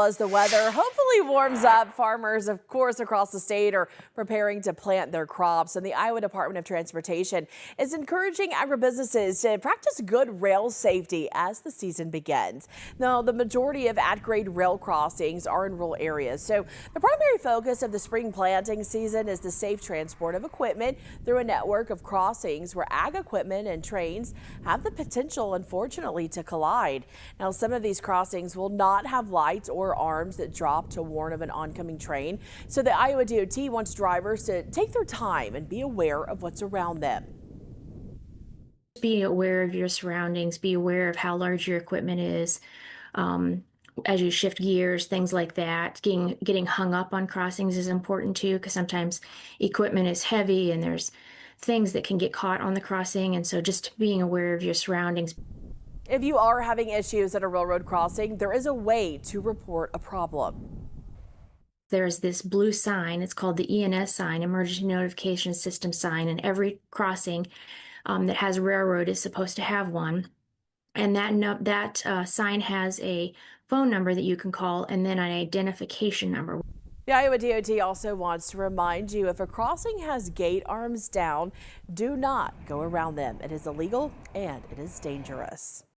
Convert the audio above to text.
As the weather hopefully warms up, farmers, of course, across the state are preparing to plant their crops. And the Iowa Department of Transportation is encouraging agribusinesses to practice good rail safety as the season begins. Now, the majority of at-grade rail crossings are in rural areas. So the primary focus of the spring planting season is the safe transport of equipment through a network of crossings where ag equipment and trains have the potential, unfortunately, to collide. Now, some of these crossings will not have lights or arms that drop to warn of an oncoming train. So the Iowa DOT wants drivers to take their time and be aware of what's around them. Be aware of your surroundings, be aware of how large your equipment is. As you shift gears, things like that. Getting hung up on crossings is important too, because sometimes equipment is heavy and there's things that can get caught on the crossing. And so just being aware of your surroundings. If you are having issues at a railroad crossing, there is a way to report a problem. There's this blue sign, it's called the ENS sign, Emergency Notification System sign, and every crossing that has a railroad is supposed to have one. And that sign has a phone number that you can call and then an identification number. The Iowa DOT also wants to remind you if a crossing has gate arms down, do not go around them. It is illegal and it is dangerous.